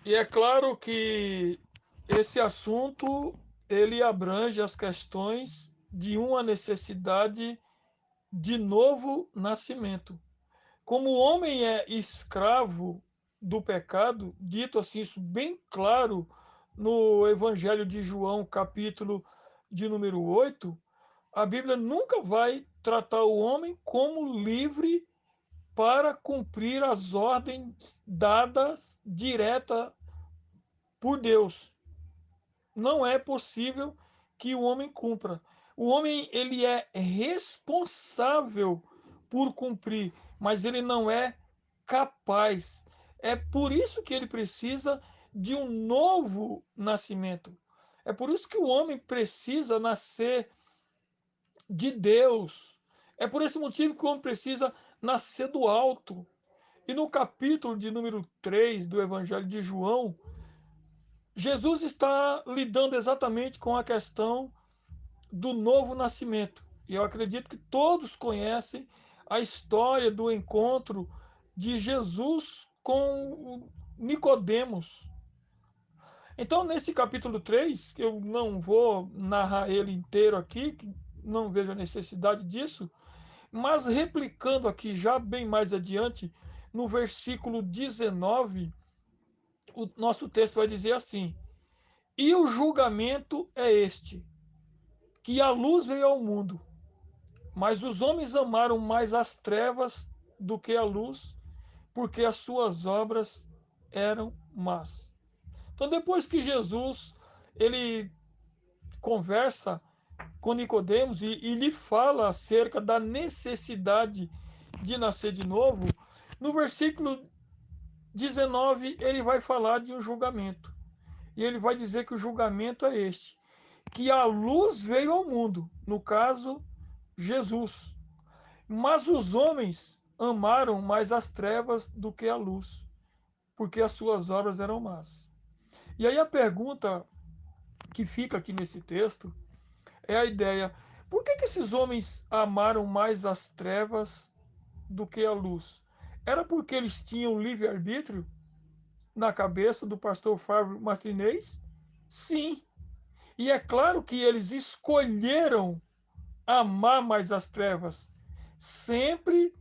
E é claro que esse assunto ele abrange as questões de uma necessidade de novo nascimento. Como o homem é escravo do pecado, dito assim, isso bem claro no Evangelho de João, capítulo de número 8, a Bíblia nunca vai tratar o homem como livre para cumprir as ordens dadas direta por Deus. Não é possível que o homem cumpra. O homem ele é responsável por cumprir, mas ele não é capaz. É por isso que ele precisa de um novo nascimento. É por isso que o homem precisa nascer de Deus. É por esse motivo que o homem precisa nascer do alto. E no capítulo de número 3 do Evangelho de João, Jesus está lidando exatamente com a questão do novo nascimento. E eu acredito que todos conhecem a história do encontro de Jesus com Nicodemos. Então, nesse capítulo 3, eu não vou narrar ele inteiro aqui, não vejo a necessidade disso, mas replicando aqui já bem mais adiante, no versículo 19, o nosso texto vai dizer assim: E o julgamento é este, que a luz veio ao mundo, mas os homens amaram mais as trevas do que a luz, porque as suas obras eram más. Então, depois que Jesus ele conversa com Nicodemos e lhe fala acerca da necessidade de nascer de novo, no versículo 19 ele vai falar de um julgamento. E ele vai dizer que o julgamento é este: que a luz veio ao mundo, no caso, Jesus. Mas os homens amaram mais as trevas do que a luz, porque as suas obras eram más. E aí a pergunta que fica aqui nesse texto é a ideia: por que esses homens amaram mais as trevas do que a luz? Era porque eles tinham livre-arbítrio na cabeça do pastor Fábio Mastrinês? Sim. E é claro que eles escolheram amar mais as trevas. Sempre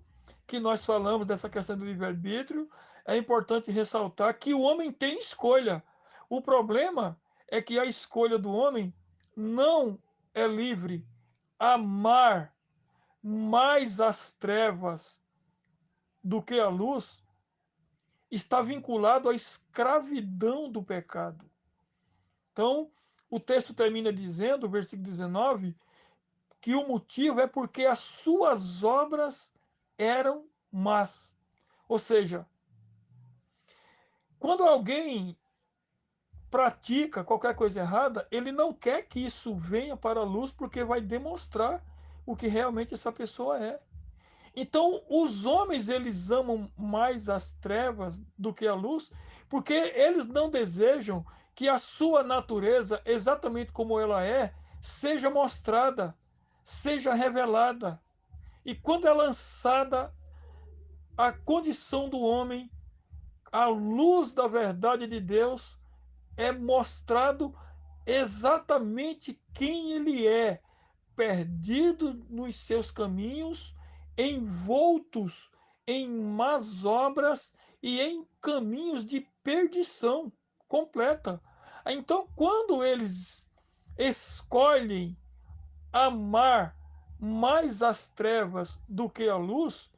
que nós falamos dessa questão do livre-arbítrio, é importante ressaltar que o homem tem escolha. O problema é que a escolha do homem não é livre. Amar mais as trevas do que a luz está vinculado à escravidão do pecado. Então, o texto termina dizendo, versículo 19, que o motivo é porque as suas obras eram más. Ou seja, quando alguém pratica qualquer coisa errada, ele não quer que isso venha para a luz porque vai demonstrar o que realmente essa pessoa é. Então, os homens eles amam mais as trevas do que a luz, porque eles não desejam que a sua natureza, exatamente como ela é, seja mostrada, seja revelada. E quando é lançada a condição do homem, a luz da verdade de Deus, é mostrado exatamente quem ele é, perdido nos seus caminhos, envoltos em más obras e em caminhos de perdição completa. Então, quando eles escolhem amar mais as trevas do que a luz,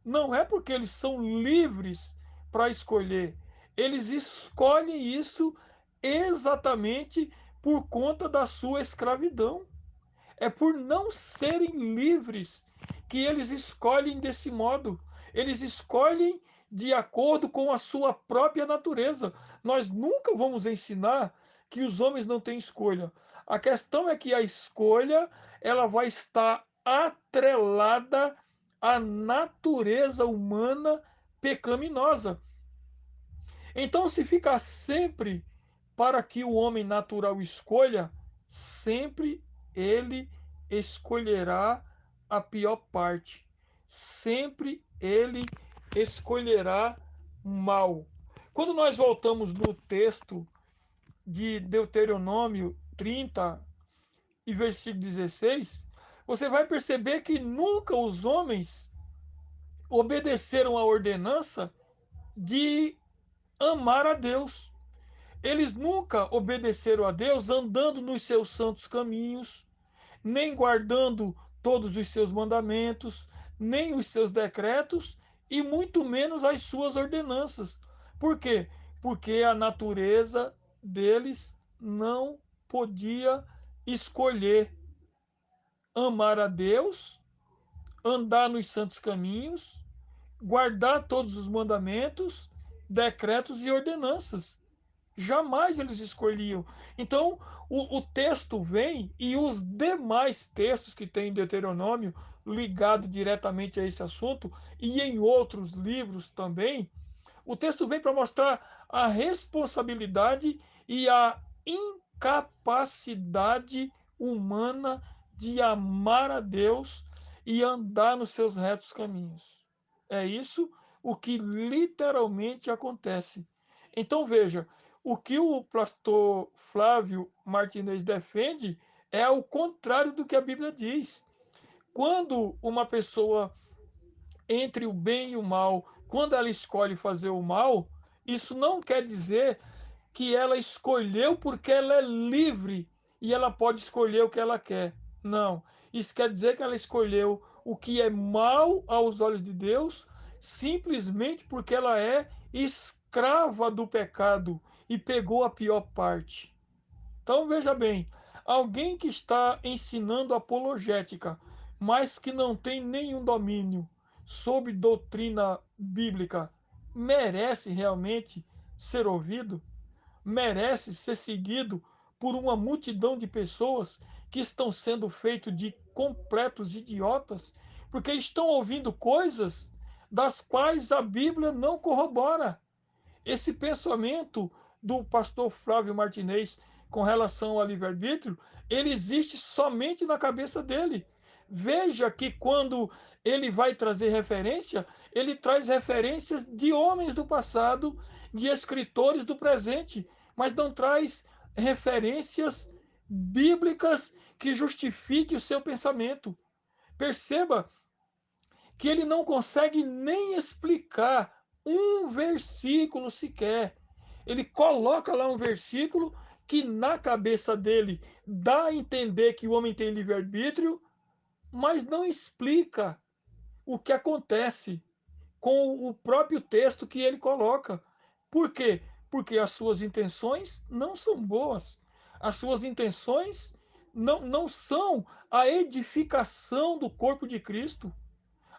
não é porque eles são livres para escolher. Eles escolhem isso exatamente por conta da sua escravidão. É por não serem livres que eles escolhem desse modo. Eles escolhem de acordo com a sua própria natureza. Nós nunca vamos ensinar que os homens não têm escolha. A questão é que a escolha ela vai estar atrelada à natureza humana pecaminosa. Então, se ficar sempre para que o homem natural escolha, sempre ele escolherá a pior parte. Sempre ele escolherá mal. Quando nós voltamos no texto de Deuteronômio 30 e versículo 16, você vai perceber que nunca os homens obedeceram à ordenança de amar a Deus. Eles nunca obedeceram a Deus andando nos seus santos caminhos, nem guardando todos os seus mandamentos, nem os seus decretos, e muito menos as suas ordenanças. Por quê? Porque a natureza deles não podia escolher amar a Deus, andar nos santos caminhos, guardar todos os mandamentos, decretos e ordenanças. Jamais eles escolhiam. Então, o texto vem, e os demais textos que tem em Deuteronômio, ligado diretamente a esse assunto, e em outros livros também, o texto vem para mostrar a responsabilidade e a incapacidade humana de amar a Deus e andar nos seus retos caminhos. É isso o que literalmente acontece. Então, veja, o que o pastor Flávio Martinez defende é o contrário do que a Bíblia diz. Quando uma pessoa, entre o bem e o mal, quando ela escolhe fazer o mal, isso não quer dizer que ela escolheu porque ela é livre e ela pode escolher o que ela quer. Não. Isso quer dizer que ela escolheu o que é mal aos olhos de Deus, simplesmente porque ela é escrava do pecado e pegou a pior parte. Então, veja bem, alguém que está ensinando apologética, mas que não tem nenhum domínio sobre doutrina bíblica, merece realmente ser ouvido? Merece ser seguido por uma multidão de pessoas que estão sendo feitos de completos idiotas, porque estão ouvindo coisas das quais a Bíblia não corrobora. Esse pensamento do pastor Flávio Martinez com relação ao livre-arbítrio, ele existe somente na cabeça dele. Veja que quando ele vai trazer referência, ele traz referências de homens do passado, de escritores do presente, mas não traz referências bíblicas que justifiquem o seu pensamento. Perceba que ele não consegue nem explicar um versículo sequer. Ele coloca lá um versículo que na cabeça dele dá a entender que o homem tem livre-arbítrio, mas não explica o que acontece com o próprio texto que ele coloca. Por quê? Porque as suas intenções não são boas. As suas intenções não são a edificação do corpo de Cristo.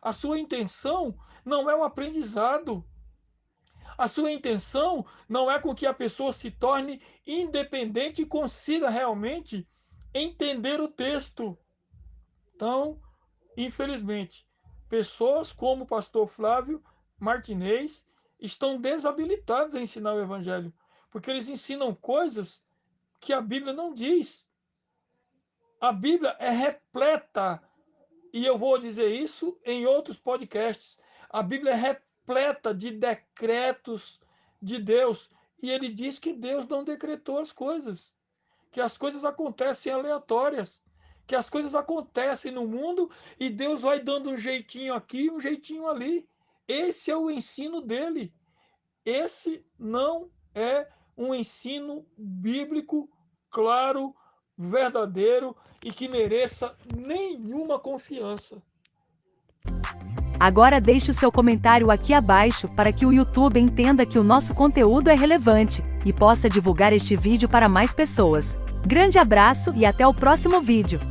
A sua intenção não é o aprendizado. A sua intenção não é com que a pessoa se torne independente e consiga realmente entender o texto. Então, infelizmente, pessoas como o pastor Flávio Martinez estão desabilitados a ensinar o evangelho, porque eles ensinam coisas que a Bíblia não diz. A Bíblia é repleta, e eu vou dizer isso em outros podcasts, a Bíblia é repleta de decretos de Deus, e ele diz que Deus não decretou as coisas, que as coisas acontecem aleatórias, que as coisas acontecem no mundo e Deus vai dando um jeitinho aqui, um jeitinho ali. Esse é o ensino dele. Esse não é um ensino bíblico claro, verdadeiro e que mereça nenhuma confiança. Agora deixe o seu comentário aqui abaixo para que o YouTube entenda que o nosso conteúdo é relevante e possa divulgar este vídeo para mais pessoas. Grande abraço e até o próximo vídeo!